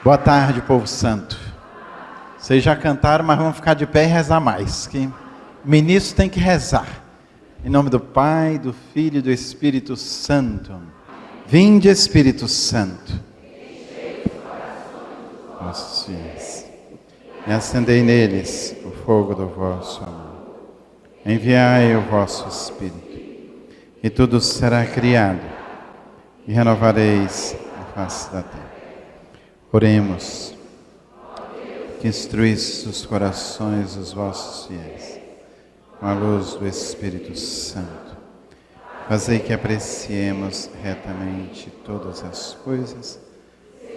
Boa tarde, povo santo. Vocês já cantaram, mas vamos ficar de pé e rezar mais. Que ministro tem que rezar. Em nome do Pai, do Filho e do Espírito Santo. Vinde, Espírito Santo. Nossos filhos. E acendei neles o fogo do vosso amor. Enviai o vosso Espírito, e tudo será criado, e renovareis a face da terra. Oremos. Que instruísse os corações dos vossos fiéis, com a luz do Espírito Santo. Fazei que apreciemos retamente todas as coisas,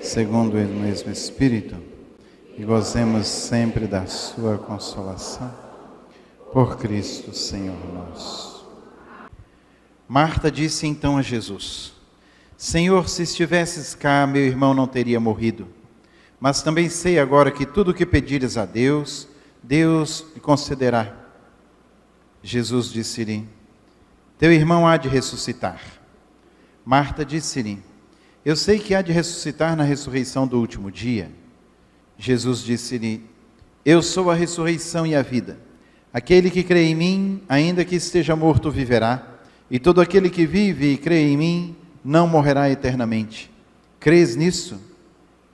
segundo o mesmo Espírito, e gozemos sempre da sua consolação, por Cristo Senhor nosso. Marta disse então a Jesus: Senhor, se estivesses cá, meu irmão não teria morrido. Mas também sei agora que tudo o que pedires a Deus, Deus lhe concederá. Jesus disse-lhe: Teu irmão há de ressuscitar. Marta disse-lhe: Eu sei que há de ressuscitar na ressurreição do último dia. Jesus disse-lhe: Eu sou a ressurreição e a vida. Aquele que crê em mim, ainda que esteja morto, viverá. E todo aquele que vive e crê em mim, não morrerá eternamente. Crês nisso?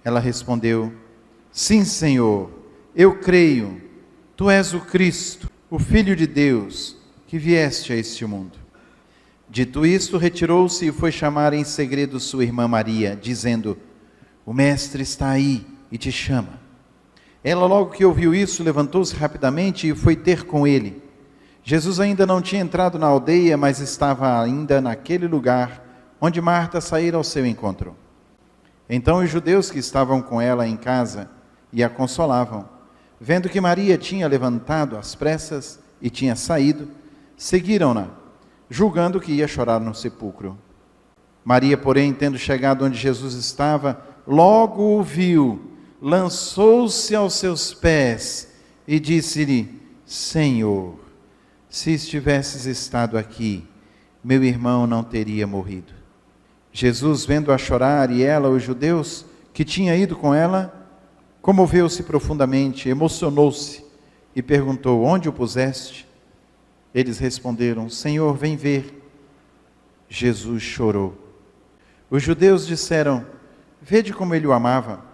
Ela respondeu: Sim, Senhor, eu creio. Tu és o Cristo, o Filho de Deus, que vieste a este mundo. Dito isto, retirou-se e foi chamar em segredo sua irmã Maria, dizendo: O Mestre está aí e te chama. Ela, logo que ouviu isso, levantou-se rapidamente e foi ter com ele. Jesus ainda não tinha entrado na aldeia, mas estava ainda naquele lugar onde Marta saíra ao seu encontro. Então os judeus que estavam com ela em casa e a consolavam, vendo que Maria tinha levantado às pressas e tinha saído, seguiram-na, julgando que ia chorar no sepulcro. Maria, porém, tendo chegado onde Jesus estava, logo o viu, lançou-se aos seus pés e disse-lhe: Senhor, se estivesses estado aqui, meu irmão não teria morrido. Jesus, vendo-a chorar, e ela, os judeus que tinham ido com ela, comoveu-se profundamente, emocionou-se e perguntou: Onde o puseste? Eles responderam: Senhor, vem ver. Jesus chorou. Os judeus disseram: Vede como ele o amava.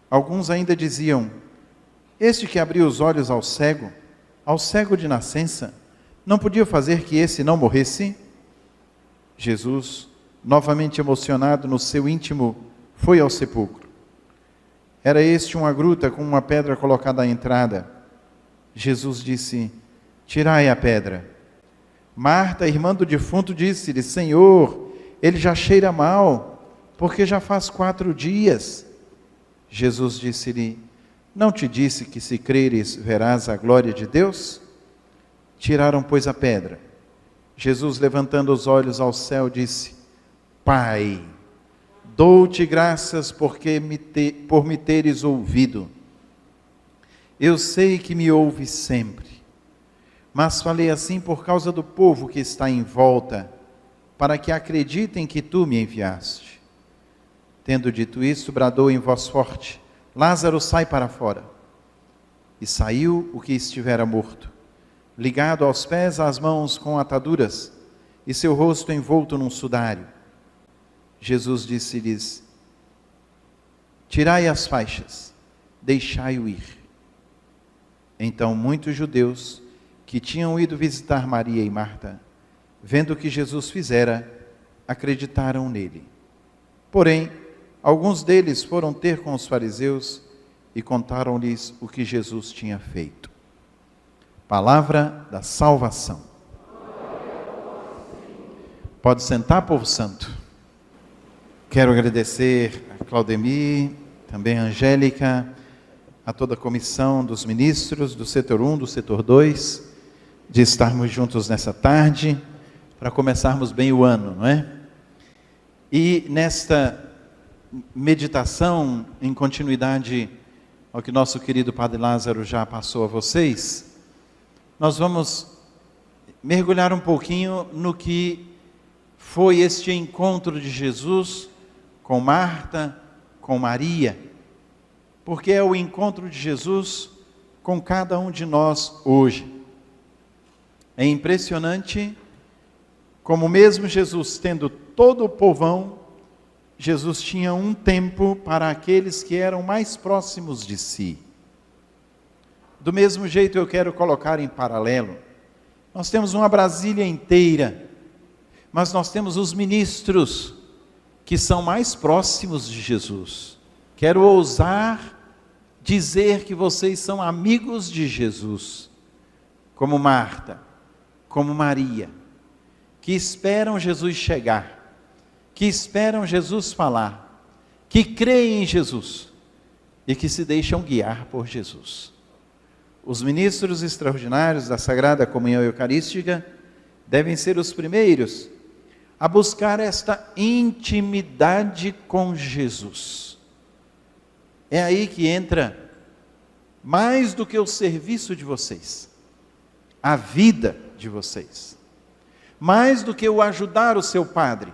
Alguns ainda diziam: Este que abriu os olhos ao cego de nascença, não podia fazer que esse não morresse? Jesus, novamente emocionado no seu íntimo, foi ao sepulcro. Era este uma gruta com uma pedra colocada à entrada. Jesus disse: Tirai a pedra. Marta, irmã do defunto, disse-lhe: Senhor, ele já cheira mal, porque já faz 4 dias. Jesus disse-lhe: Não te disse que se creres verás a glória de Deus? Tiraram, pois, a pedra. Jesus, levantando os olhos ao céu, disse: Pai, dou-te graças por me teres ouvido. Eu sei que me ouves sempre, mas falei assim por causa do povo que está em volta, para que acreditem que tu me enviaste. Tendo dito isso, bradou em voz forte: Lázaro, sai para fora. E saiu o que estivera morto, ligado aos pés, às mãos com ataduras, e seu rosto envolto num sudário. Jesus disse-lhes: Tirai as faixas, deixai-o ir. Então muitos judeus que tinham ido visitar Maria e Marta, vendo o que Jesus fizera, acreditaram nele. Porém, alguns deles foram ter com os fariseus e contaram-lhes o que Jesus tinha feito. Palavra da salvação. Pode sentar, povo santo. Quero agradecer a Claudemir, também a Angélica, a toda a comissão dos ministros do setor 1, do setor 2, de estarmos juntos nessa tarde, para começarmos bem o ano, não é? E nesta meditação, em continuidade ao que nosso querido Padre Lázaro já passou a vocês, nós vamos mergulhar um pouquinho no que foi este encontro de Jesus com Marta, com Maria, porque é o encontro de Jesus com cada um de nós hoje. É impressionante como mesmo Jesus tendo todo o povão, Jesus tinha um tempo para aqueles que eram mais próximos de si. Do mesmo jeito eu quero colocar em paralelo, nós temos uma Brasília inteira, mas nós temos os ministros que são mais próximos de Jesus. Quero ousar dizer que vocês são amigos de Jesus, como Marta, como Maria, que esperam Jesus chegar, que esperam Jesus falar, que creem em Jesus e que se deixam guiar por Jesus. Os ministros extraordinários da Sagrada Comunhão Eucarística devem ser os primeiros a buscar esta intimidade com Jesus. É aí que entra, mais do que o serviço de vocês, a vida de vocês. Mais do que o ajudar o seu padre,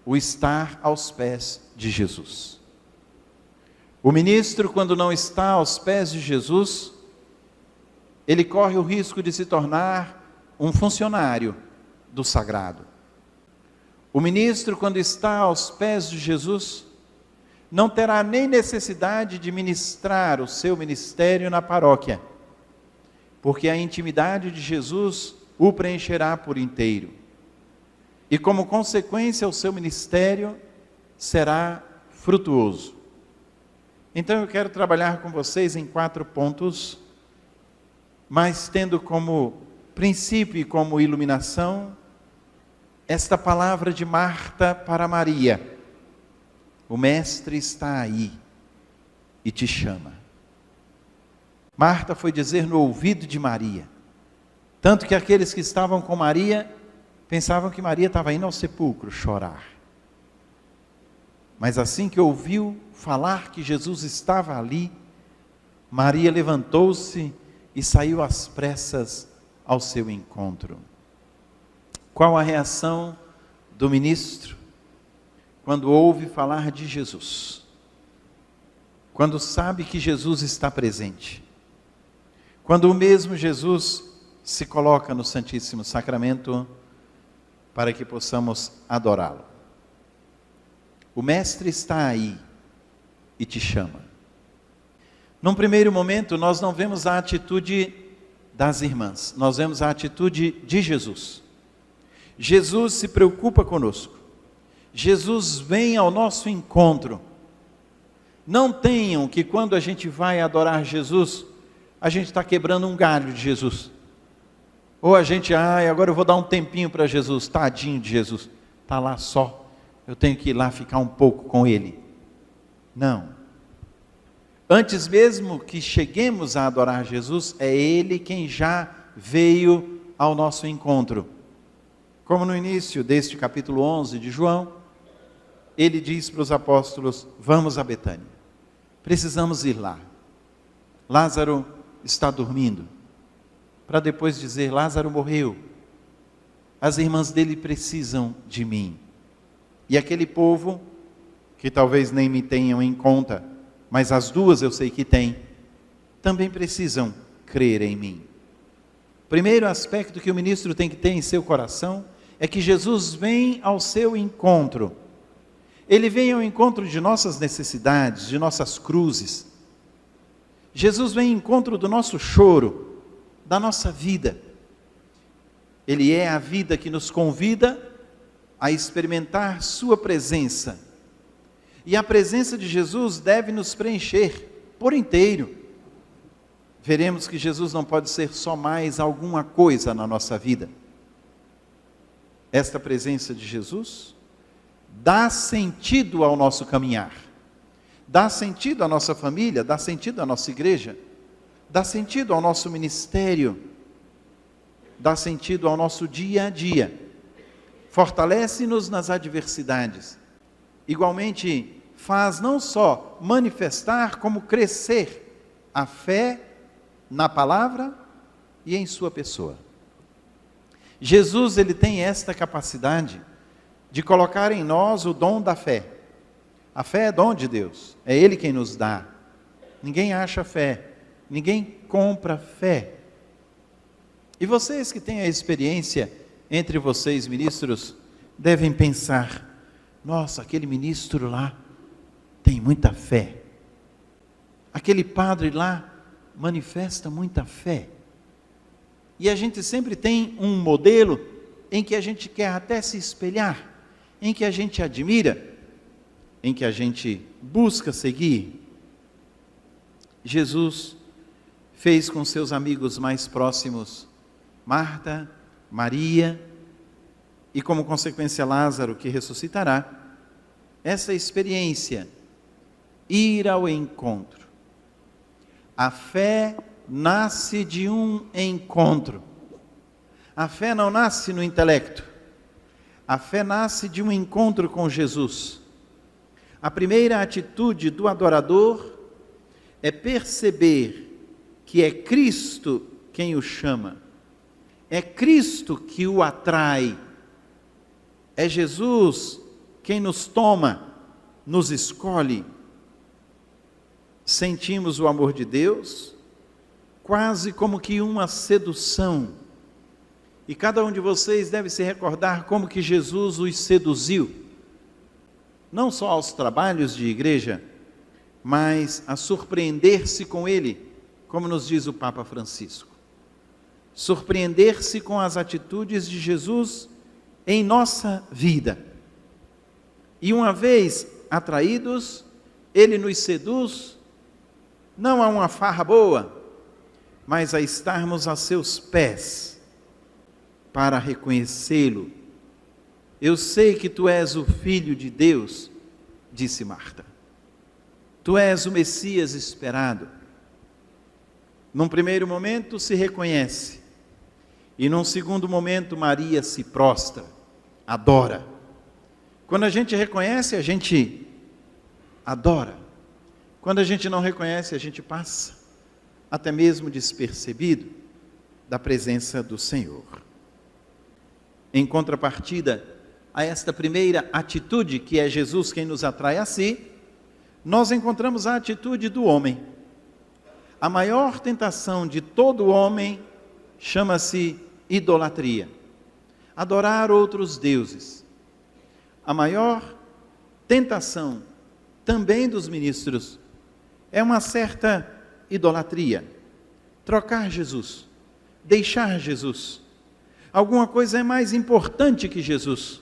o estar aos pés de Jesus. O ministro, quando não está aos pés de Jesus, ele corre o risco de se tornar um funcionário do sagrado. O ministro, quando está aos pés de Jesus, não terá nem necessidade de ministrar o seu ministério na paróquia, porque a intimidade de Jesus o preencherá por inteiro. E como consequência, o seu ministério será frutuoso. Então eu quero trabalhar com vocês em 4 pontos, mas tendo como princípio e como iluminação esta palavra de Marta para Maria: o Mestre está aí e te chama. Marta foi dizer no ouvido de Maria, tanto que aqueles que estavam com Maria pensavam que Maria estava indo ao sepulcro chorar. Mas assim que ouviu falar que Jesus estava ali, Maria levantou-se e saiu às pressas ao seu encontro. Qual a reação do ministro quando ouve falar de Jesus? Quando sabe que Jesus está presente? Quando o mesmo Jesus se coloca no Santíssimo Sacramento para que possamos adorá-lo. O Mestre está aí e te chama. Num primeiro momento, nós não vemos a atitude das irmãs, nós vemos a atitude de Jesus. Jesus se preocupa conosco. Jesus vem ao nosso encontro. Não tenham que quando a gente vai adorar Jesus, a gente está quebrando um galho de Jesus. Ou a gente, agora eu vou dar um tempinho para Jesus, tadinho de Jesus, está lá só, eu tenho que ir lá ficar um pouco com Ele. Não. Antes mesmo que cheguemos a adorar Jesus, é Ele quem já veio ao nosso encontro. Como no início deste capítulo 11 de João, Ele diz para os apóstolos: vamos a Betânia, precisamos ir lá. Lázaro está dormindo, para depois dizer: Lázaro morreu, as irmãs dele precisam de mim. E aquele povo, que talvez nem me tenham em conta, mas as duas eu sei que têm, também precisam crer em mim. Primeiro aspecto que o ministro tem que ter em seu coração é que Jesus vem ao seu encontro. Ele vem ao encontro de nossas necessidades, de nossas cruzes. Jesus vem ao encontro do nosso choro, da nossa vida. Ele é a vida que nos convida a experimentar sua presença. E a presença de Jesus deve nos preencher por inteiro. Veremos que Jesus não pode ser só mais alguma coisa na nossa vida. Esta presença de Jesus dá sentido ao nosso caminhar, dá sentido à nossa família, dá sentido à nossa igreja, dá sentido ao nosso ministério, dá sentido ao nosso dia a dia, fortalece-nos nas adversidades, igualmente faz não só manifestar, como crescer a fé na palavra e em sua pessoa. Jesus, ele tem esta capacidade de colocar em nós o dom da fé. A fé é dom de Deus, é Ele quem nos dá. ninguém acha fé, ninguém compra fé. E vocês que têm a experiência entre vocês, ministros, devem pensar: nossa, aquele ministro lá tem muita fé. Aquele padre lá manifesta muita fé. E a gente sempre tem um modelo em que a gente quer até se espelhar, em que a gente admira, em que a gente busca seguir. Jesus fez com seus amigos mais próximos, Marta, Maria e, como consequência, Lázaro, que ressuscitará, essa experiência, ir ao encontro. A fé nasce de um encontro. A fé não nasce no intelecto. A fé nasce de um encontro com Jesus. A primeira atitude do adorador é perceber que é Cristo quem o chama. É Cristo que o atrai. É Jesus quem nos toma, nos escolhe. Sentimos o amor de Deus, quase como que uma sedução. E cada um de vocês deve se recordar como que Jesus os seduziu. Não só aos trabalhos de igreja, mas a surpreender-se com Ele, como nos diz o Papa Francisco. Surpreender-se com as atitudes de Jesus em nossa vida. E uma vez atraídos, Ele nos seduz, não a uma farra boa, mas a estarmos a seus pés, para reconhecê-lo. Eu sei que tu és o Filho de Deus, disse Marta. Tu és o Messias esperado. Num primeiro momento se reconhece, e num segundo momento Maria se prostra, adora. Quando a gente reconhece, a gente adora. Quando a gente não reconhece, a gente passa, até mesmo despercebido, da presença do Senhor. Em contrapartida a esta primeira atitude, que é Jesus quem nos atrai a si, nós encontramos a atitude do homem. A maior tentação de todo homem chama-se idolatria. Adorar outros deuses. A maior tentação também dos ministros é uma certa idolatria. Trocar Jesus, deixar Jesus. Alguma coisa é mais importante que Jesus.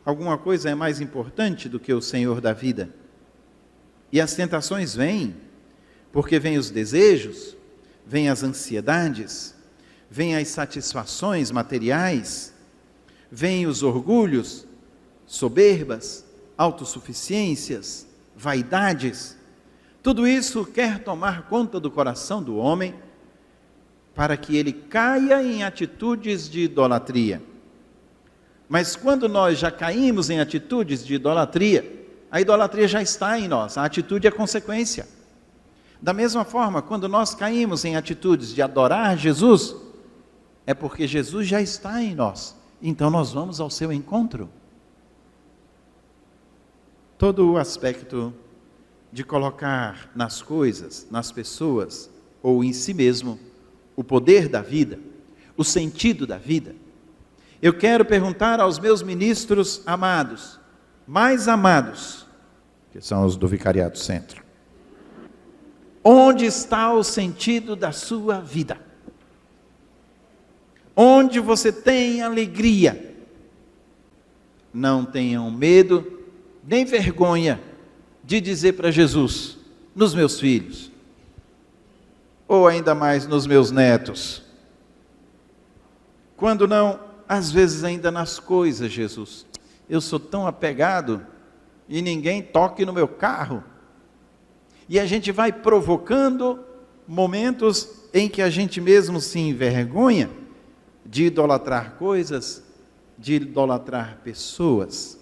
Alguma coisa é mais importante do que o Senhor da vida. E as tentações vêm, porque vêm os desejos, vêm as ansiedades, vêm as satisfações materiais, vêm os orgulhos, soberbas, autossuficiências, vaidades. Tudo isso quer tomar conta do coração do homem, para que ele caia em atitudes de idolatria. Mas quando nós já caímos em atitudes de idolatria, a idolatria já está em nós, a atitude é consequência. Da mesma forma, quando nós caímos em atitudes de adorar Jesus, é porque Jesus já está em nós, então nós vamos ao seu encontro. Todo o aspecto de colocar nas coisas, nas pessoas, ou em si mesmo, o poder da vida, o sentido da vida. Eu quero perguntar aos meus ministros amados, mais amados, que são os do Vicariato Centro: onde está o sentido da sua vida? Onde você tem alegria? Não tenham medo, nem vergonha de dizer para Jesus: nos meus filhos, ou ainda mais nos meus netos. Quando não, às vezes ainda nas coisas, Jesus. Eu sou tão apegado e ninguém toque no meu carro. E a gente vai provocando momentos em que a gente mesmo se envergonha de idolatrar coisas, de idolatrar pessoas.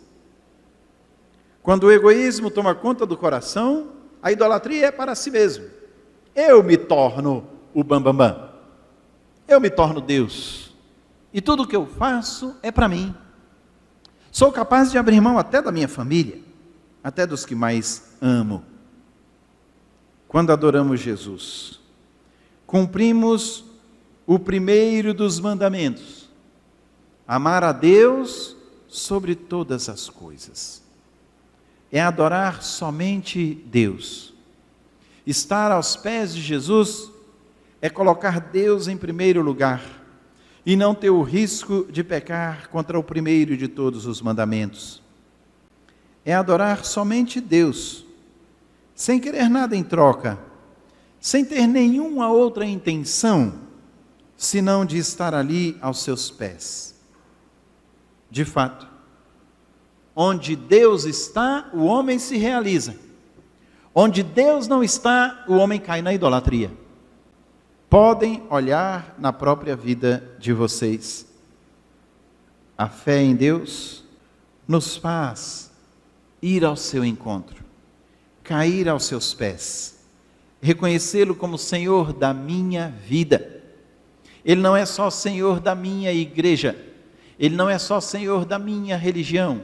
Quando o egoísmo toma conta do coração, a idolatria é para si mesmo. Eu me torno o bambambam. Eu me torno Deus. E tudo o que eu faço é para mim. Sou capaz de abrir mão até da minha família, até dos que mais amo. quando adoramos Jesus, cumprimos o primeiro dos mandamentos: amar a Deus sobre todas as coisas. É adorar somente Deus. Estar aos pés de Jesus é colocar Deus em primeiro lugar e não ter o risco de pecar contra o primeiro de todos os mandamentos. É adorar somente Deus, sem querer nada em troca, sem ter nenhuma outra intenção, senão de estar ali aos seus pés. De fato, onde Deus está, o homem se realiza. Onde Deus não está, o homem cai na idolatria. Podem olhar na própria vida de vocês. A fé em Deus nos faz ir ao seu encontro, cair aos seus pés, reconhecê-lo como Senhor da minha vida. Ele não é só Senhor da minha igreja, Ele não é só Senhor da minha religião.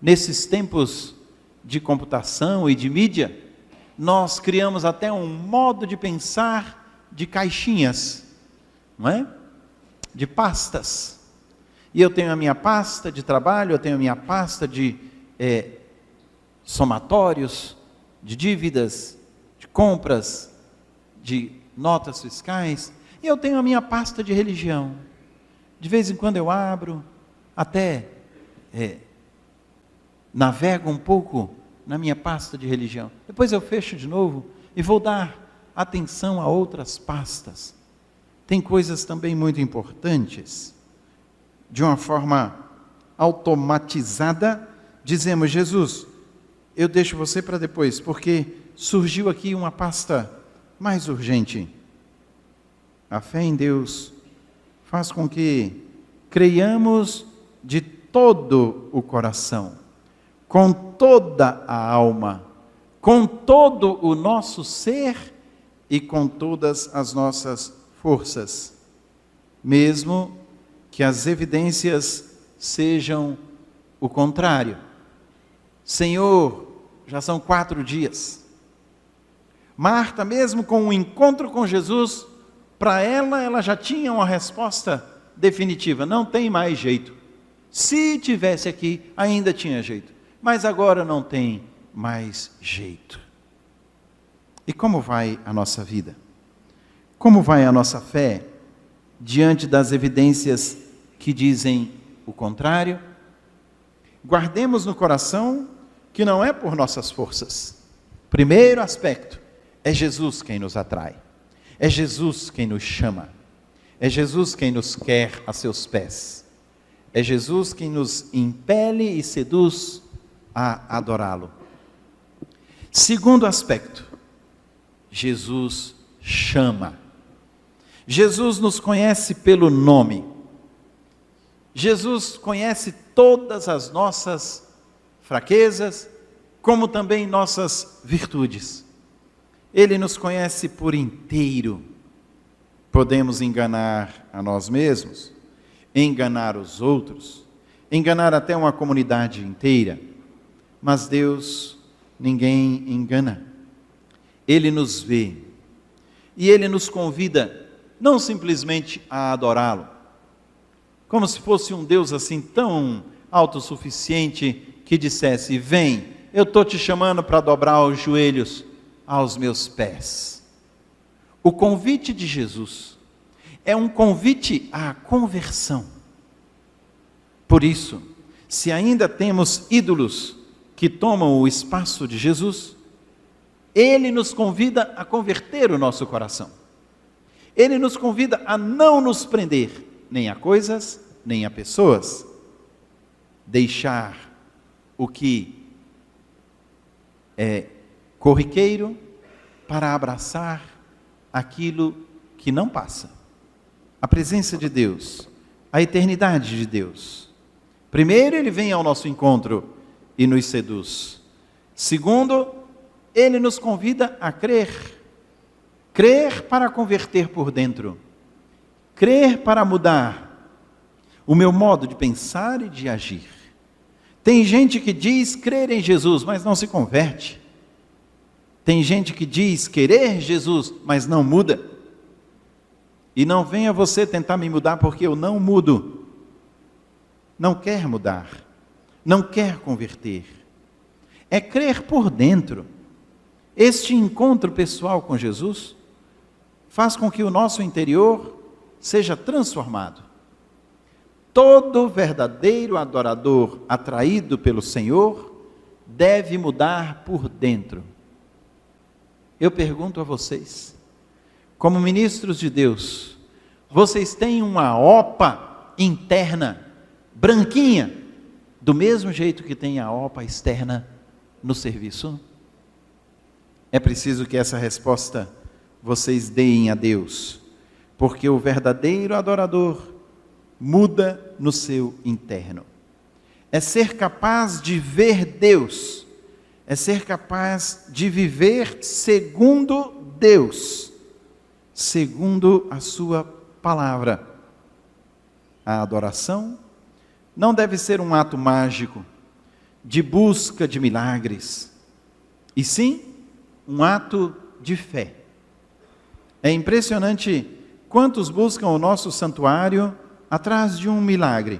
Nesses tempos de computação e de mídia, nós criamos até um modo de pensar de caixinhas, não é? De pastas. E eu tenho a minha pasta de trabalho, eu tenho a minha pasta de somatórios, de dívidas, de compras, de notas fiscais, e eu tenho a minha pasta de religião. De vez em quando eu abro, até navego um pouco na minha pasta de religião. Depois eu fecho de novo e vou dar atenção a outras pastas. Tem coisas também muito importantes. De uma forma automatizada, dizemos: Jesus, eu deixo você para depois, porque surgiu aqui uma pasta mais urgente. A fé em Deus faz com que creiamos de todo o coração, com toda a alma, com todo o nosso ser e com todas as nossas forças, mesmo que as evidências sejam o contrário. Senhor, já são 4 dias. Marta, mesmo com o encontro com Jesus, para ela já tinha uma resposta definitiva: não tem mais jeito. Se tivesse aqui, ainda tinha jeito, mas agora não tem mais jeito. E como vai a nossa vida? Como vai a nossa fé diante das evidências que dizem o contrário? Guardemos no coração que não é por nossas forças. Primeiro aspecto, é Jesus quem nos atrai. É Jesus quem nos chama. É Jesus quem nos quer a seus pés. É Jesus quem nos impele e seduz a adorá-lo. Segundo aspecto, Jesus chama. Jesus nos conhece pelo nome. Jesus conhece todas as nossas fraquezas, como também nossas virtudes. Ele nos conhece por inteiro. Podemos enganar a nós mesmos, enganar os outros, enganar até uma comunidade inteira, mas Deus ninguém engana. Ele nos vê e Ele nos convida não simplesmente a adorá-lo, como se fosse um Deus assim tão autossuficiente que dissesse: vem, eu estou te chamando para dobrar os joelhos aos meus pés. O convite de Jesus é um convite à conversão. Por isso, se ainda temos ídolos que tomam o espaço de Jesus, Ele nos convida a converter o nosso coração. Ele nos convida a não nos prender, nem a coisas, nem a pessoas. Deixar o que é corriqueiro para abraçar aquilo que não passa. A presença de Deus, a eternidade de Deus. Primeiro, Ele vem ao nosso encontro e nos seduz. Segundo, Ele nos convida a crer. Crer para converter por dentro. Crer para mudar o meu modo de pensar e de agir. Tem gente que diz crer em Jesus, mas não se converte. Tem gente que diz querer Jesus, mas não muda. E não venha você tentar me mudar, porque eu não mudo. Não quer mudar, não quer converter. É crer por dentro. Este encontro pessoal com Jesus faz com que o nosso interior seja transformado. Todo verdadeiro adorador atraído pelo Senhor deve mudar por dentro. Eu pergunto a vocês, como ministros de Deus, vocês têm uma OPA interna, branquinha, do mesmo jeito que tem a OPA externa no serviço? É preciso que essa resposta vocês deem a Deus, porque o verdadeiro adorador muda no seu interno. É ser capaz de ver Deus, é ser capaz de viver segundo Deus, segundo a sua palavra. A adoração não deve ser um ato mágico, de busca de milagres, e sim um ato de fé. É impressionante quantos buscam o nosso santuário atrás de um milagre.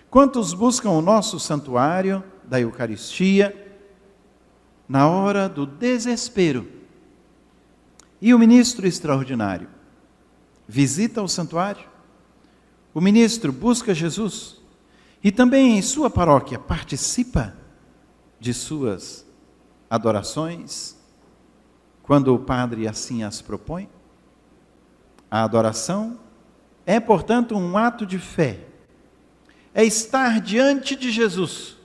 Quantos buscam o nosso santuário da Eucaristia na hora do desespero. E o ministro extraordinário visita o santuário, o ministro busca Jesus e também em sua paróquia participa de suas adorações, quando o padre assim as propõe. A adoração é, portanto, um ato de fé. É estar diante de Jesus.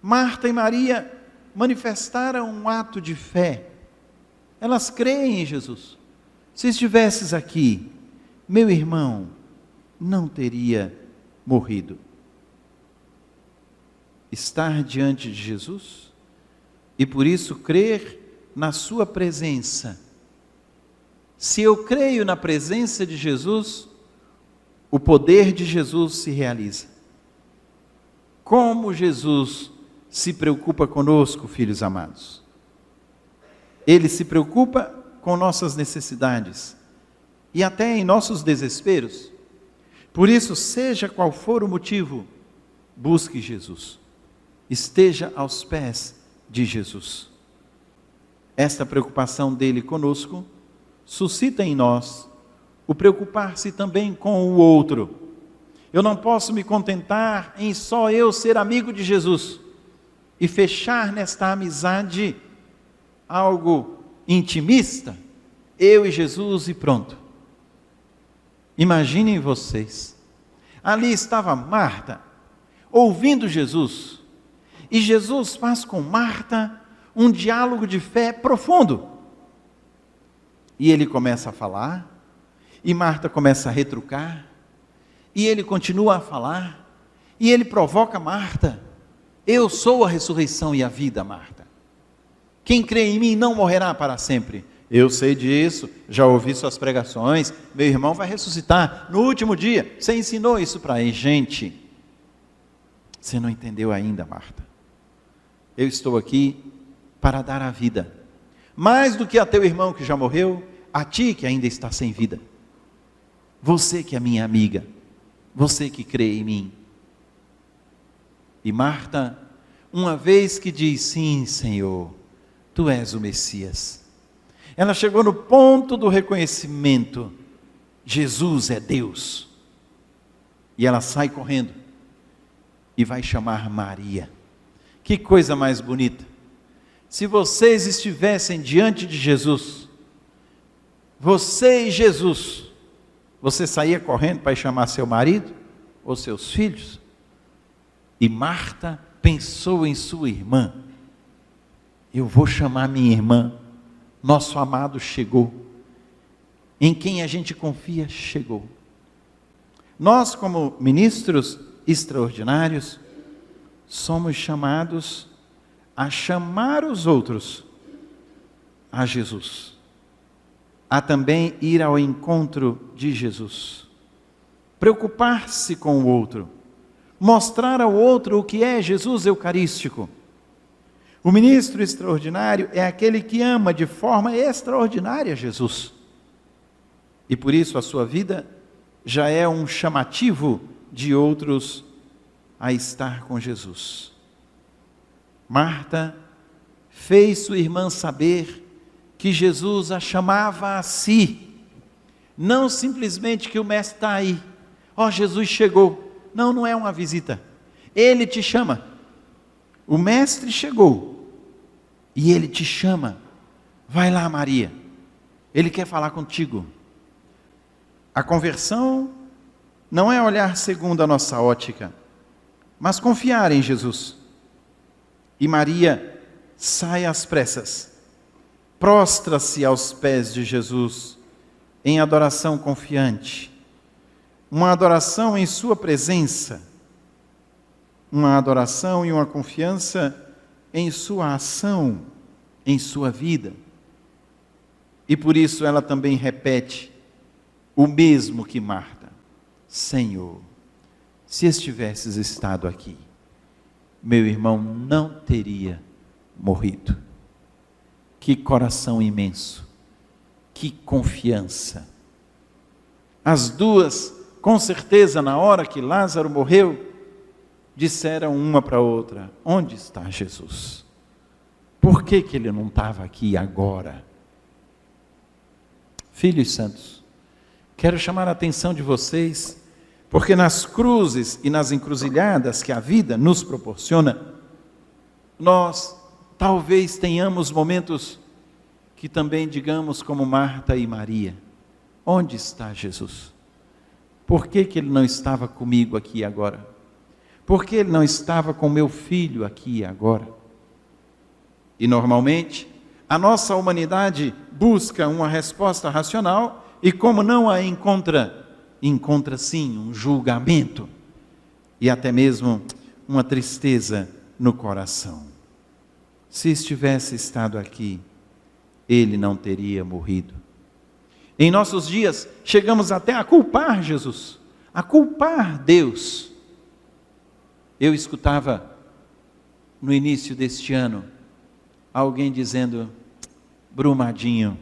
Marta e Maria manifestaram um ato de fé. Elas creem em Jesus. Se estivesses aqui, meu irmão não teria morrido. Estar diante de Jesus e por isso crer na sua presença. Se eu creio na presença de Jesus, o poder de Jesus se realiza. Como Jesus se preocupa conosco, filhos amados. Ele se preocupa com nossas necessidades e até em nossos desesperos. Por isso, seja qual for o motivo, busque Jesus. Esteja aos pés de Jesus. Esta preocupação dele conosco suscita em nós o preocupar-se também com o outro. Eu não posso me contentar em só eu ser amigo de Jesus e fechar nesta amizade algo intimista, eu e Jesus e pronto. Imaginem vocês, ali estava Marta, ouvindo Jesus, e Jesus faz com Marta um diálogo de fé profundo. E ele começa a falar, e Marta começa a retrucar, e ele continua a falar, e ele provoca Marta. Eu sou a ressurreição e a vida, Marta. Quem crê em mim não morrerá para sempre. Eu sei disso, já ouvi suas pregações, meu irmão vai ressuscitar no último dia. Você ensinou isso para a gente. Você não entendeu ainda, Marta. Eu estou aqui para dar a vida. Mais do que a teu irmão que já morreu, a ti que ainda está sem vida. Você que é minha amiga, você que crê em mim. E Marta, uma vez que diz, sim, Senhor, Tu és o Messias. Ela chegou no ponto do reconhecimento, Jesus é Deus. E ela sai correndo e vai chamar Maria. Que coisa mais bonita. Se vocês estivessem diante de Jesus, você e Jesus, você saía correndo para chamar seu marido ou seus filhos? E Marta pensou em sua irmã. Eu vou chamar minha irmã. Nosso amado chegou. Em quem a gente confia, chegou. Nós, como ministros extraordinários, somos chamados a chamar os outros a Jesus. A também ir ao encontro de Jesus. Preocupar-se com o outro. Mostrar ao outro o que é Jesus eucarístico. O ministro extraordinário é aquele que ama de forma extraordinária Jesus. E por isso a sua vida já é um chamativo de outros a estar com Jesus. Marta fez sua irmã saber que Jesus a chamava a si. Não simplesmente que o mestre está aí. Jesus chegou. Não, não é uma visita. Ele te chama. O mestre chegou. E ele te chama. Vai lá, Maria. Ele quer falar contigo. A conversão não é olhar segundo a nossa ótica, mas confiar em Jesus. E Maria sai às pressas, prostra-se aos pés de Jesus, em adoração confiante, uma adoração em sua presença, uma adoração e uma confiança em sua ação, em sua vida. E por isso ela também repete o mesmo que Marta: Senhor, se estivesses estado aqui, meu irmão não teria morrido. Que coração imenso, que confiança. As duas, com certeza, na hora que Lázaro morreu, disseram uma para a outra: onde está Jesus? Por que ele não estava aqui agora? Filhos santos, quero chamar a atenção de vocês, porque nas cruzes e nas encruzilhadas que a vida nos proporciona, nós talvez tenhamos momentos que também digamos como Marta e Maria: onde está Jesus? Por que ele não estava comigo aqui agora? Por que ele não estava com meu filho aqui agora? E normalmente, a nossa humanidade busca uma resposta racional e como não a encontra sim um julgamento e até mesmo uma tristeza no coração. Se estivesse estado aqui, ele não teria morrido. Em nossos dias, chegamos até a culpar Jesus, a culpar Deus. Eu escutava no início deste ano alguém dizendo: Brumadinho,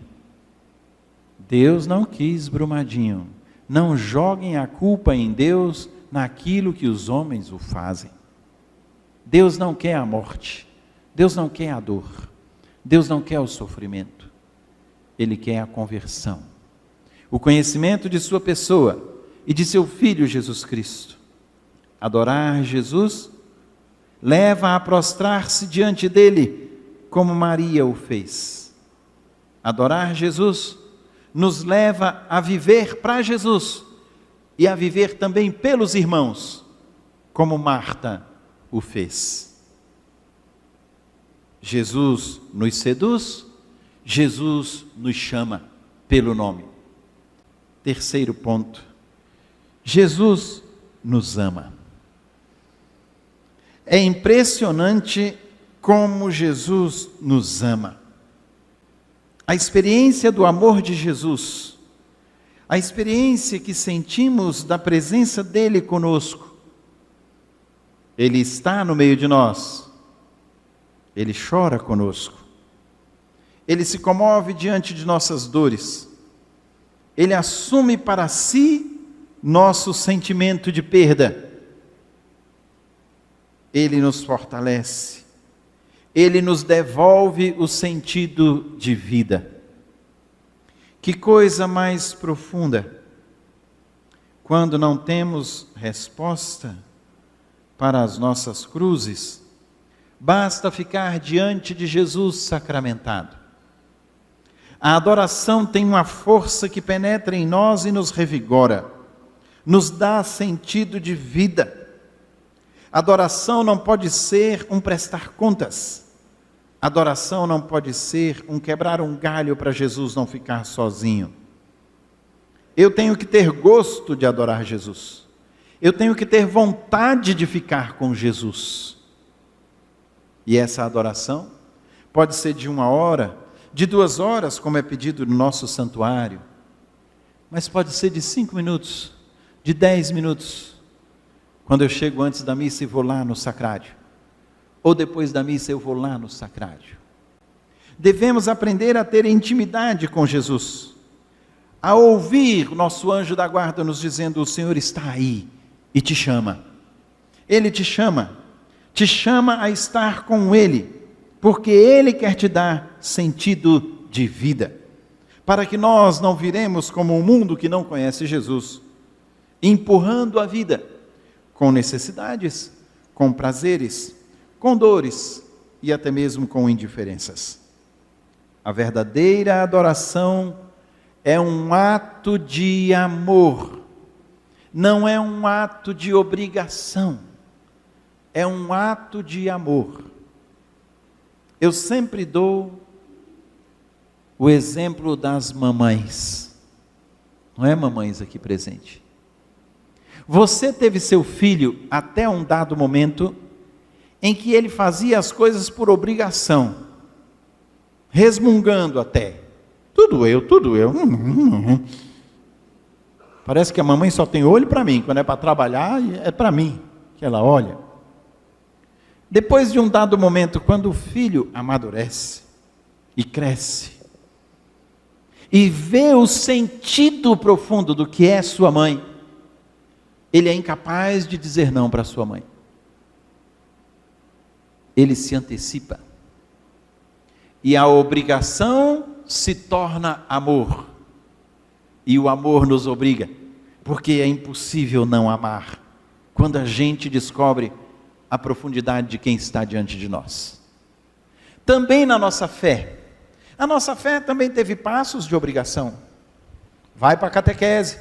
Deus não quis Brumadinho. Não joguem a culpa em Deus naquilo que os homens o fazem. Deus não quer a morte, Deus não quer a dor, Deus não quer o sofrimento. Ele quer a conversão, o conhecimento de sua pessoa e de seu Filho Jesus Cristo. Adorar Jesus leva a prostrar-se diante dele, como Maria o fez. Adorar Jesus nos leva a viver para Jesus e a viver também pelos irmãos, como Marta o fez. Jesus nos seduz, Jesus nos chama pelo nome. Terceiro ponto: Jesus nos ama. É impressionante como Jesus nos ama. A experiência do amor de Jesus, a experiência que sentimos da presença dele conosco. Ele está no meio de nós, ele chora conosco, ele se comove diante de nossas dores, ele assume para si nosso sentimento de perda. Ele nos fortalece, ele nos devolve o sentido de vida. Que coisa mais profunda, quando não temos resposta para as nossas cruzes, basta ficar diante de Jesus sacramentado. A adoração tem uma força que penetra em nós e nos revigora, nos dá sentido de vida. Adoração não pode ser um prestar contas. Adoração não pode ser um quebrar um galho para Jesus não ficar sozinho. Eu tenho que ter gosto de adorar Jesus. Eu tenho que ter vontade de ficar com Jesus. E essa adoração pode ser de 1 hora, de 2 horas, como é pedido no nosso santuário. Mas pode ser de 5 minutos, de 10 minutos. Quando eu chego antes da missa e vou lá no sacrário, ou depois da missa eu vou lá no sacrário. Devemos aprender a ter intimidade com Jesus, a ouvir o nosso anjo da guarda nos dizendo: o Senhor está aí e te chama. Ele te chama a estar com Ele, porque Ele quer te dar sentido de vida, para que nós não viremos como um mundo que não conhece Jesus, empurrando a vida com necessidades, com prazeres, com dores e até mesmo com indiferenças. A verdadeira adoração é um ato de amor, não é um ato de obrigação, é um ato de amor. Eu sempre dou o exemplo das mamães, não é, mamães aqui presente? Você teve seu filho até um dado momento em que ele fazia as coisas por obrigação, resmungando até, tudo eu. Parece que a mamãe só tem olho para mim, quando é para trabalhar, é para mim que ela olha. Depois de um dado momento, quando o filho amadurece e cresce, e vê o sentido profundo do que é sua mãe, ele é incapaz de dizer não para sua mãe. Ele se antecipa. E a obrigação se torna amor. E o amor nos obriga, porque é impossível não amar quando a gente descobre a profundidade de quem está diante de nós. Também na nossa fé. A nossa fé também teve passos de obrigação. Vai para a catequese.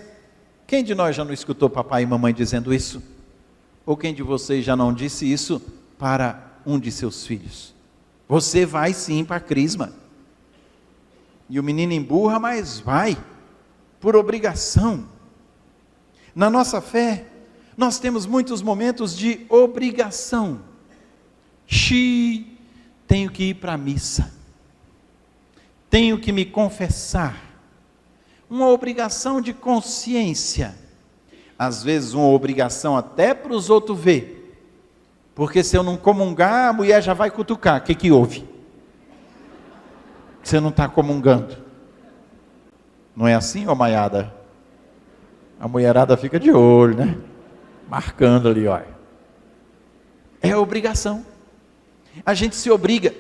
Quem de nós já não escutou papai e mamãe dizendo isso? Ou quem de vocês já não disse isso para um de seus filhos? Você vai sim para a crisma. E o menino emburra, mas vai, por obrigação. Na nossa fé, nós temos muitos momentos de obrigação. Tenho que ir para a missa. Tenho que me confessar. Uma obrigação de consciência. Às vezes uma obrigação até para os outros ver. Porque se eu não comungar, a mulher já vai cutucar. O que houve? Você não está comungando. Não é assim, ô maiada? A mulherada fica de olho, né? Marcando ali, olha. É obrigação. A gente se obriga.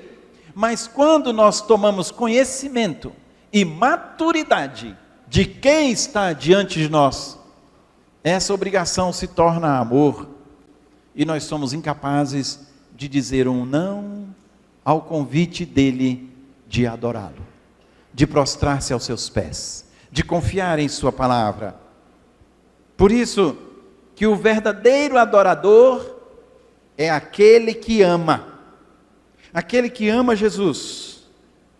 Mas quando nós tomamos conhecimento e maturidade de quem está diante de nós, essa obrigação se torna amor. E nós somos incapazes de dizer um não ao convite dele de adorá-lo, de prostrar-se aos seus pés, de confiar em sua palavra. Por isso que o verdadeiro adorador é aquele que ama Jesus,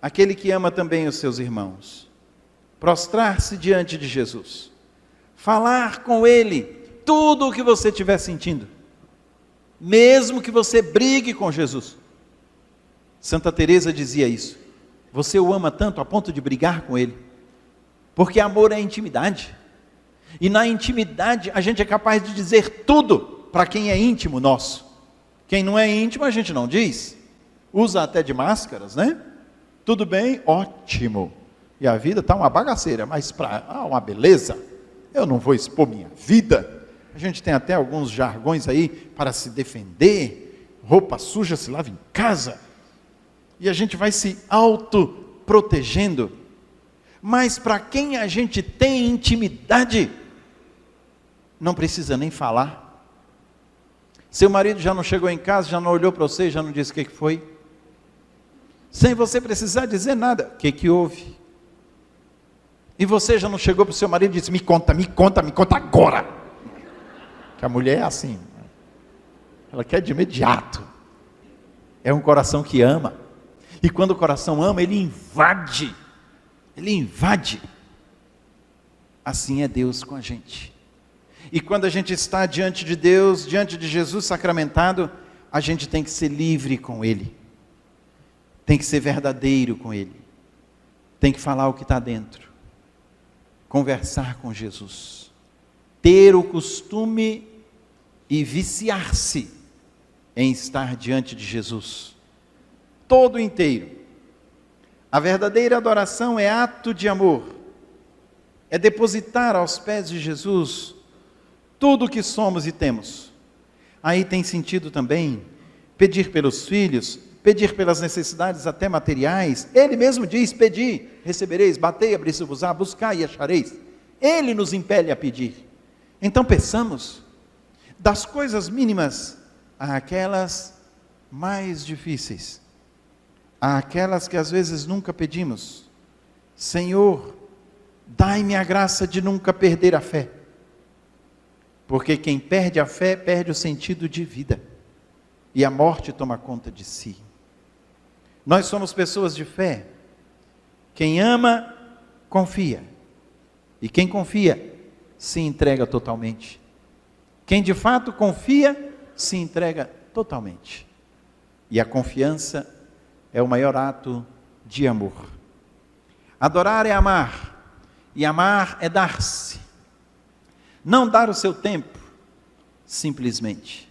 aquele que ama também os seus irmãos. Prostrar-se diante de Jesus, falar com ele tudo o que você estiver sentindo, mesmo que você brigue com Jesus. Santa Teresa dizia isso. Você o ama tanto a ponto de brigar com ele, porque amor é intimidade, e na intimidade a gente é capaz de dizer tudo para quem é íntimo nosso. Quem não é íntimo a gente não diz, usa até de máscaras, né? Tudo bem, ótimo, e a vida está uma bagaceira, mas para uma beleza, eu não vou expor minha vida. A gente tem até alguns jargões aí para se defender. Roupa suja se lava em casa. E a gente vai se autoprotegendo. Mas para quem a gente tem intimidade, não precisa nem falar. Seu marido já não chegou em casa, já não olhou para você, já não disse o que foi. Sem você precisar dizer nada. O que houve? E você já não chegou para o seu marido e disse: me conta agora. Que a mulher é assim, ela quer de imediato. É um coração que ama, e quando o coração ama, ele invade. Assim é Deus com a gente. E quando a gente está diante de Deus, diante de Jesus sacramentado, a gente tem que ser livre com Ele, tem que ser verdadeiro com Ele, tem que falar o que está dentro, conversar com Jesus, ter o costume e viciar-se em estar diante de Jesus, todo inteiro. A verdadeira adoração é ato de amor, é depositar aos pés de Jesus tudo o que somos e temos. Aí tem sentido também pedir pelos filhos, pedir pelas necessidades até materiais. Ele mesmo diz: pedi, recebereis, batei, abri-se-vos-á, buscai e achareis. Ele nos impele a pedir. Então peçamos, das coisas mínimas àquelas mais difíceis, àquelas que às vezes nunca pedimos. Senhor, dai-me a graça de nunca perder a fé, porque quem perde a fé perde o sentido de vida, e a morte toma conta de si. Nós somos pessoas de fé. Quem ama, confia, e quem confia, se entrega totalmente. Quem de fato confia, se entrega totalmente. E a confiança é o maior ato de amor. Adorar é amar, e amar é dar-se. Não dar o seu tempo, simplesmente.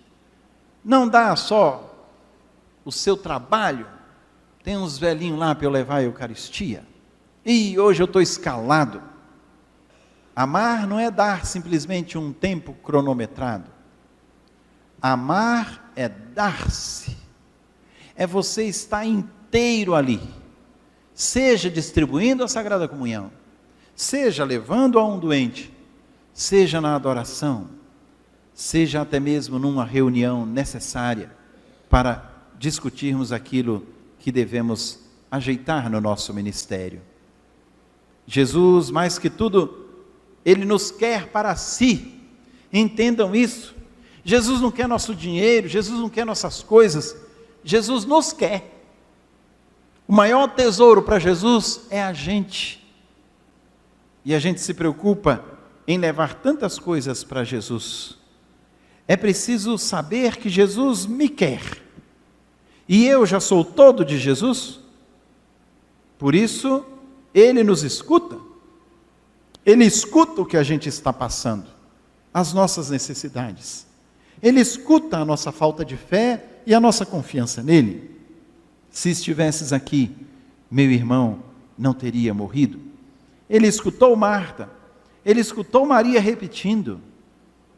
Não dar só o seu trabalho. Tem uns velhinhos lá para eu levar a Eucaristia. E hoje eu estou escalado. Amar não é dar simplesmente um tempo cronometrado. Amar é dar-se. É você estar inteiro ali. Seja distribuindo a Sagrada Comunhão, seja levando a um doente, seja na adoração, seja até mesmo numa reunião necessária para discutirmos aquilo que devemos ajeitar no nosso ministério. Jesus, mais que tudo, Ele nos quer para si. Entendam isso. Jesus não quer nosso dinheiro, Jesus não quer nossas coisas, Jesus nos quer. O maior tesouro para Jesus é a gente. E a gente se preocupa em levar tantas coisas para Jesus. É preciso saber que Jesus me quer. E eu já sou todo de Jesus. Por isso, Ele nos escuta. Ele escuta o que a gente está passando, as nossas necessidades. Ele escuta a nossa falta de fé e a nossa confiança nele. Se estivesses aqui, meu irmão não teria morrido. Ele escutou Marta, ele escutou Maria repetindo.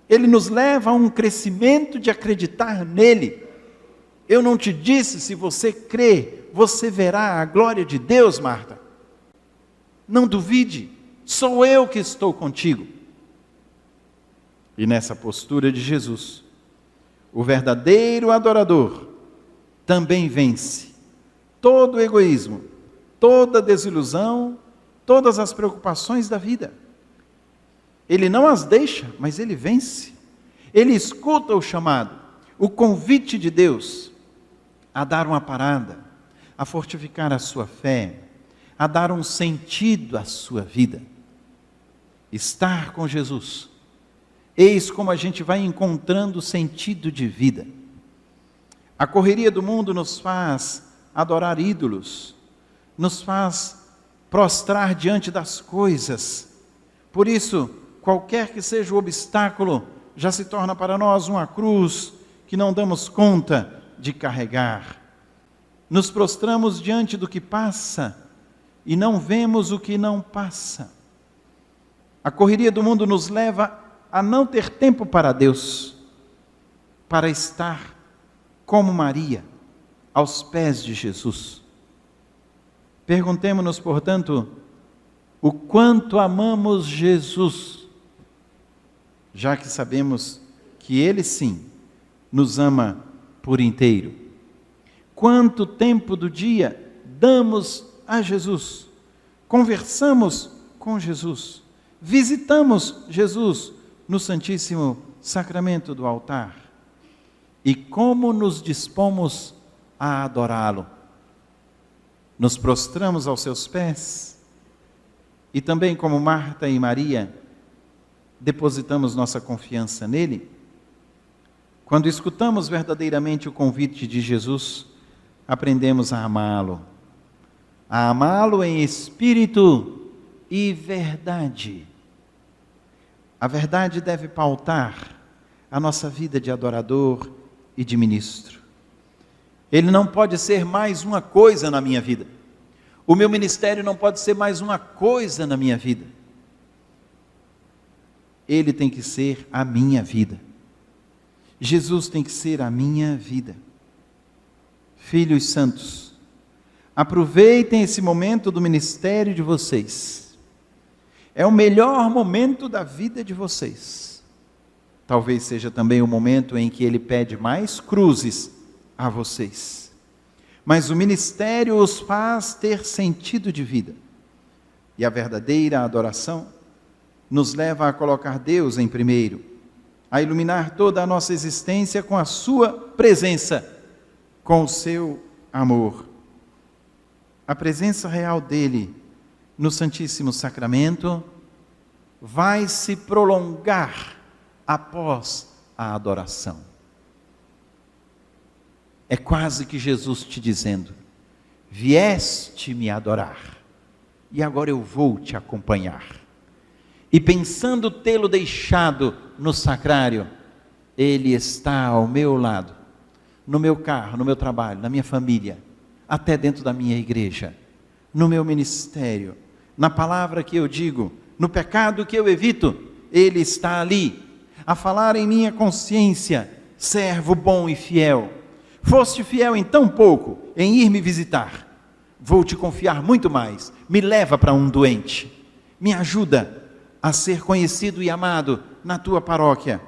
Ele nos leva a um crescimento de acreditar nele. Eu não te disse, se você crê, você verá a glória de Deus, Marta. Não duvide, sou eu que estou contigo. E nessa postura de Jesus, o verdadeiro adorador também vence todo o egoísmo, toda a desilusão, todas as preocupações da vida. Ele não as deixa, mas ele vence. Ele escuta o chamado, o convite de Deus a dar uma parada, a fortificar a sua fé, a dar um sentido à sua vida. Estar com Jesus. Eis como a gente vai encontrando sentido de vida. A correria do mundo nos faz adorar ídolos, nos faz prostrar diante das coisas. Por isso, qualquer que seja o obstáculo, já se torna para nós uma cruz que não damos conta de carregar. Nos prostramos diante do que passa e não vemos o que não passa. A correria do mundo nos leva a não ter tempo para Deus, para estar como Maria, aos pés de Jesus. Perguntemo-nos, portanto, o quanto amamos Jesus, já que sabemos que Ele sim nos ama por inteiro. Quanto tempo do dia damos a Jesus? Conversamos com Jesus? Visitamos Jesus no Santíssimo Sacramento do altar? E como nos dispomos a adorá-lo? Nos prostramos aos seus pés? E também, como Marta e Maria, depositamos nossa confiança nele? Quando escutamos verdadeiramente o convite de Jesus, aprendemos a amá-lo em espírito e verdade. A verdade deve pautar a nossa vida de adorador e de ministro. Ele não pode ser mais uma coisa na minha vida. O meu ministério não pode ser mais uma coisa na minha vida. Ele tem que ser a minha vida. Jesus tem que ser a minha vida. Filhos santos, aproveitem esse momento do ministério de vocês. É o melhor momento da vida de vocês. Talvez seja também o momento em que Ele pede mais cruzes a vocês. Mas o ministério os faz ter sentido de vida. E a verdadeira adoração nos leva a colocar Deus em primeiro, a iluminar toda a nossa existência com a sua presença, com o seu amor. A presença real dele no Santíssimo Sacramento vai se prolongar após a adoração. É quase que Jesus te dizendo: vieste me adorar, e agora eu vou te acompanhar. E pensando tê-lo deixado no sacrário, Ele está ao meu lado, no meu carro, no meu trabalho, na minha família, até dentro da minha igreja, no meu ministério, na palavra que eu digo, no pecado que eu evito, Ele está ali, a falar em minha consciência: servo bom e fiel, foste fiel em tão pouco, em ir me visitar, vou te confiar muito mais, me leva para um doente, me ajuda a ser conhecido e amado na tua paróquia,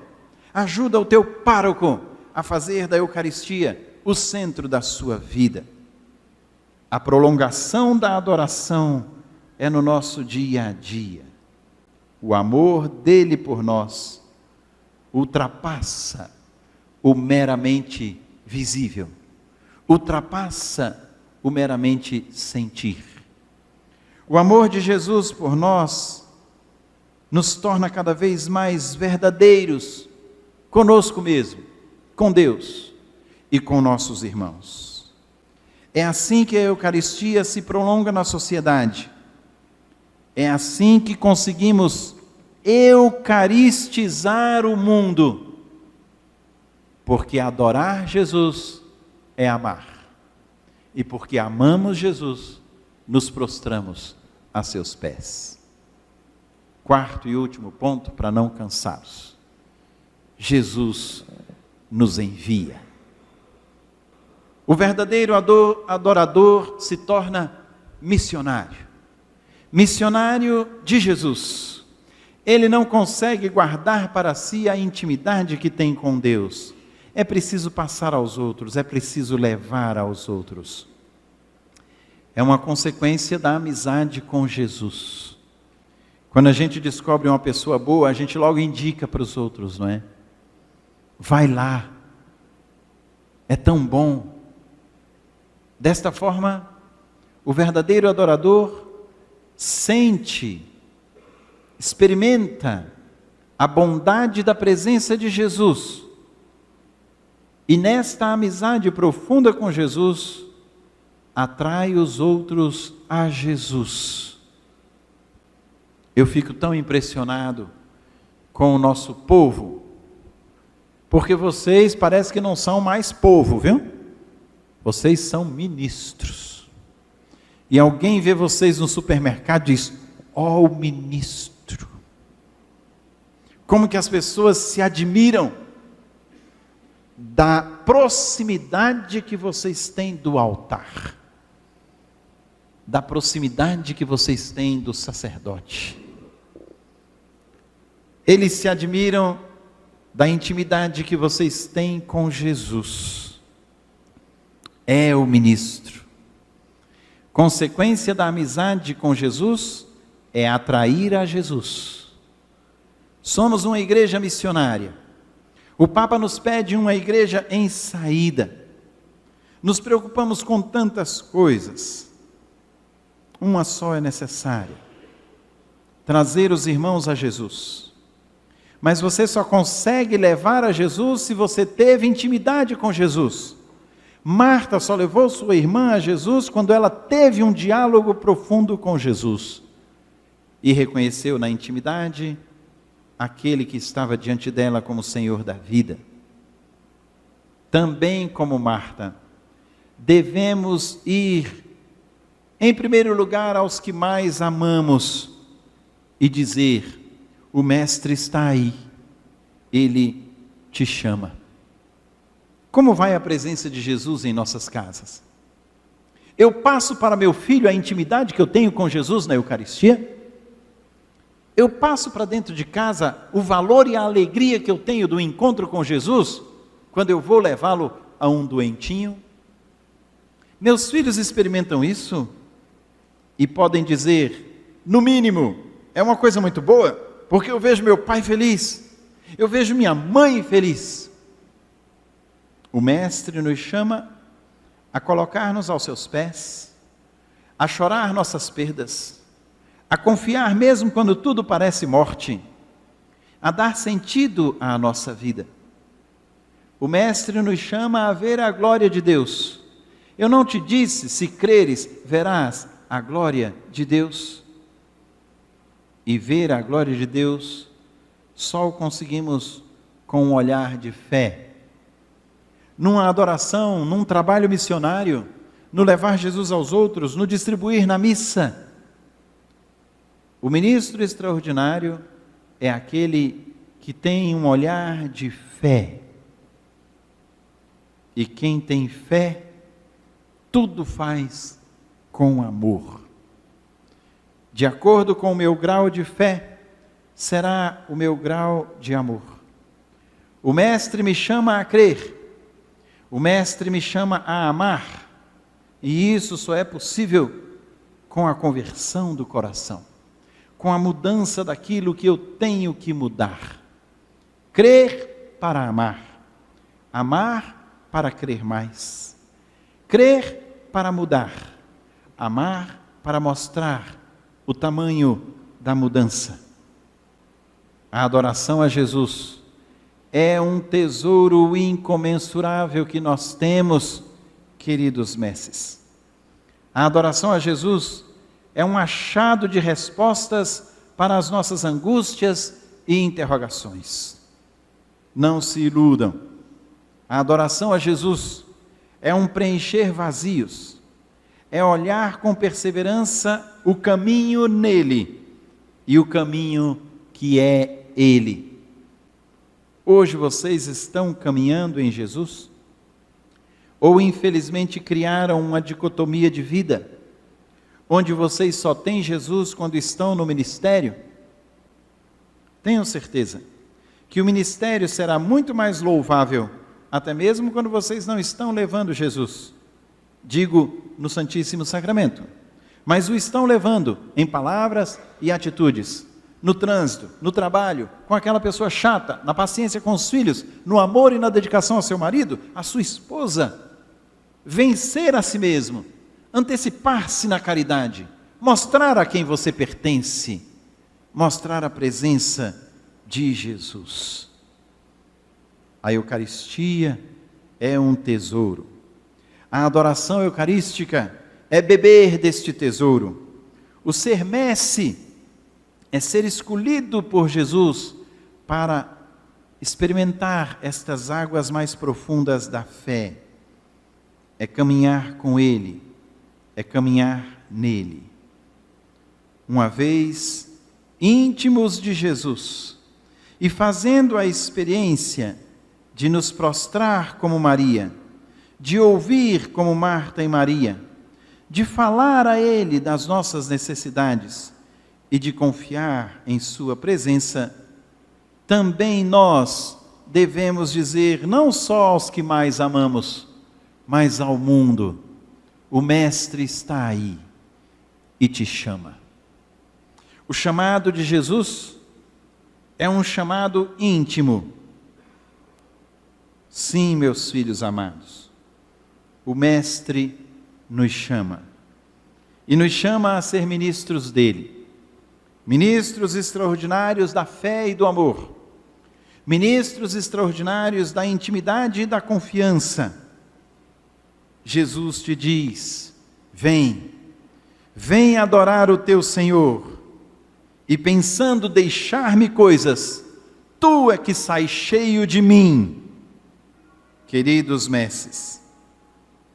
ajuda o teu pároco a fazer da Eucaristia o centro da sua vida. A prolongação da adoração é no nosso dia a dia. O amor dele por nós ultrapassa o meramente visível, ultrapassa o meramente sentir. O amor de Jesus por nós nos torna cada vez mais verdadeiros conosco mesmo, com Deus e com nossos irmãos. É assim que a Eucaristia se prolonga na sociedade. É assim que conseguimos eucaristizar o mundo. Porque adorar Jesus é amar. E porque amamos Jesus, nos prostramos a seus pés. Quarto e último ponto, para não cansá-los. Jesus nos envia. O verdadeiro adorador se torna missionário. Missionário de Jesus. Ele não consegue guardar para si a intimidade que tem com Deus. É preciso passar aos outros, é preciso levar aos outros. É uma consequência da amizade com Jesus. Quando a gente descobre uma pessoa boa, a gente logo indica para os outros, não é? Vai lá, é tão bom. Desta forma, o verdadeiro adorador sente, experimenta a bondade da presença de Jesus. E nesta amizade profunda com Jesus, atrai os outros a Jesus. Eu fico tão impressionado com o nosso povo, porque vocês parece que não são mais povo, viu? Vocês são ministros. E alguém vê vocês no supermercado e diz: ó, o ministro. Como que as pessoas se admiram da proximidade que vocês têm do altar, da proximidade que vocês têm do sacerdote. Eles se admiram da intimidade que vocês têm com Jesus. É o ministro. Consequência da amizade com Jesus é atrair a Jesus. Somos uma igreja missionária. O Papa nos pede uma igreja em saída. Nos preocupamos com tantas coisas. Uma só é necessária: trazer os irmãos a Jesus. Mas você só consegue levar a Jesus se você teve intimidade com Jesus. Marta só levou sua irmã a Jesus quando ela teve um diálogo profundo com Jesus e reconheceu na intimidade aquele que estava diante dela como Senhor da vida. também como Marta, devemos ir, em primeiro lugar, aos que mais amamos e dizer: o Mestre está aí, Ele te chama. Como vai a presença de Jesus em nossas casas? Eu passo para meu filho a intimidade que eu tenho com Jesus na Eucaristia? Eu passo para dentro de casa o valor e a alegria que eu tenho do encontro com Jesus, quando eu vou levá-lo a um doentinho? Meus filhos experimentam isso e podem dizer, no mínimo, é uma coisa muito boa, porque eu vejo meu pai feliz, eu vejo minha mãe feliz. O Mestre nos chama a colocar-nos aos seus pés, a chorar nossas perdas, a confiar mesmo quando tudo parece morte, a dar sentido à nossa vida. O Mestre nos chama a ver a glória de Deus. Eu não te disse, se creres, verás a glória de Deus. E ver a glória de Deus só o conseguimos com um olhar de fé. Numa adoração, num trabalho missionário, no levar Jesus aos outros, no distribuir na missa. O ministro extraordinário é aquele que tem um olhar de fé. E quem tem fé, tudo faz com amor. De acordo com o meu grau de fé, será o meu grau de amor. O Mestre me chama a crer. O Mestre me chama a amar. E isso só é possível com a conversão do coração, com a mudança daquilo que eu tenho que mudar. Crer para amar. Amar para crer mais. Crer para mudar. Amar para mostrar o tamanho da mudança. A adoração a Jesus é um tesouro incomensurável que nós temos, queridos messes. A adoração a Jesus é um achado de respostas para as nossas angústias e interrogações. Não se iludam. A adoração a Jesus é um preencher vazios, é olhar com perseverança o caminho nele e o caminho que é Ele. Hoje vocês estão caminhando em Jesus? Ou infelizmente criaram uma dicotomia de vida, onde vocês só têm Jesus quando estão no ministério? Tenham certeza que o ministério será muito mais louvável, até mesmo quando vocês não estão levando Jesus. Digo, no Santíssimo Sacramento. Mas o estão levando em palavras e atitudes. No trânsito, no trabalho, com aquela pessoa chata, na paciência com os filhos, no amor e na dedicação ao seu marido, à sua esposa. Vencer a si mesmo, antecipar-se na caridade, mostrar a quem você pertence, mostrar a presença de Jesus. A Eucaristia é um tesouro. A adoração eucarística é beber deste tesouro. O ser messe é ser escolhido por Jesus para experimentar estas águas mais profundas da fé. É caminhar com Ele, é caminhar nele. Uma vez íntimos de Jesus e fazendo a experiência de nos prostrar como Maria, de ouvir como Marta e Maria, de falar a Ele das nossas necessidades e de confiar em sua presença, também nós devemos dizer, não só aos que mais amamos, mas ao mundo: o Mestre está aí e te chama. O chamado de Jesus é um chamado íntimo. Sim, meus filhos amados, o Mestre nos chama. E nos chama a ser ministros dele. Ministros extraordinários da fé e do amor. Ministros extraordinários da intimidade e da confiança. Jesus te diz: vem, vem adorar o teu Senhor. E pensando deixar-me coisas, tu é que sai cheio de mim. Queridos mestres,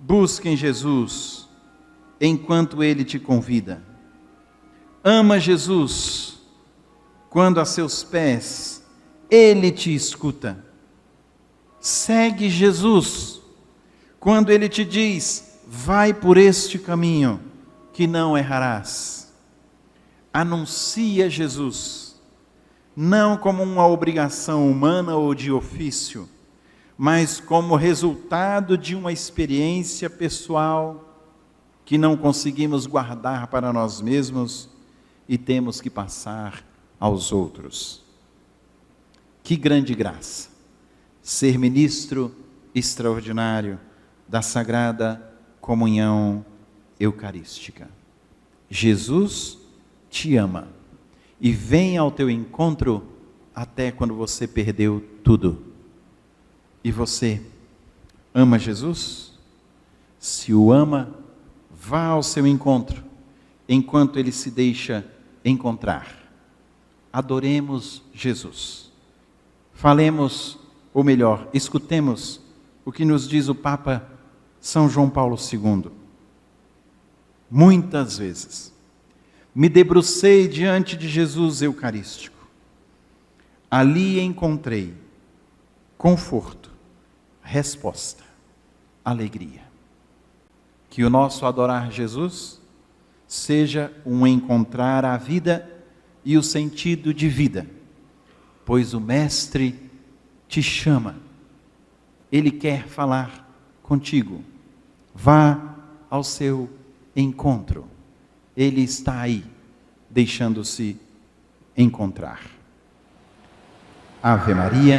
busquem Jesus enquanto Ele te convida. Ama Jesus quando a seus pés Ele te escuta. Segue Jesus quando Ele te diz: vai por este caminho que não errarás. Anuncia Jesus, não como uma obrigação humana ou de ofício, mas como resultado de uma experiência pessoal que não conseguimos guardar para nós mesmos e temos que passar aos outros. Que grande graça ser ministro extraordinário da Sagrada Comunhão Eucarística. Jesus te ama e vem ao teu encontro até quando você perdeu tudo. E você ama Jesus? Se o ama, vá ao seu encontro enquanto ele se deixa encontrar. Adoremos Jesus. Falemos, ou melhor, escutemos o que nos diz o Papa São João Paulo II. Muitas vezes me debrucei diante de Jesus Eucarístico. Ali encontrei conforto, resposta, alegria. Que o nosso adorar Jesus seja um encontrar a vida e o sentido de vida, pois o Mestre te chama, Ele quer falar contigo. Vá ao seu encontro, Ele está aí, deixando-se encontrar. Ave Maria,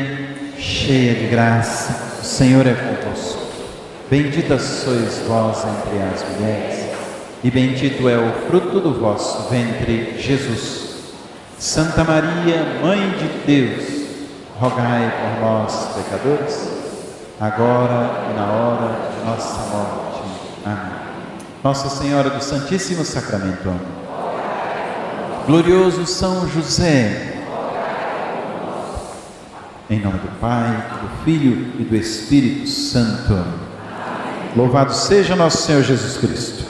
cheia de graça, o Senhor é convosco. Bendita sois vós entre as mulheres, e bendito é o fruto do vosso ventre, Jesus. Santa Maria, Mãe de Deus, rogai por nós, pecadores, agora e na hora de nossa morte. Amém. Nossa Senhora do Santíssimo Sacramento. Glorioso São José, em nome do Pai, do Filho e do Espírito Santo. Louvado seja nosso Senhor Jesus Cristo.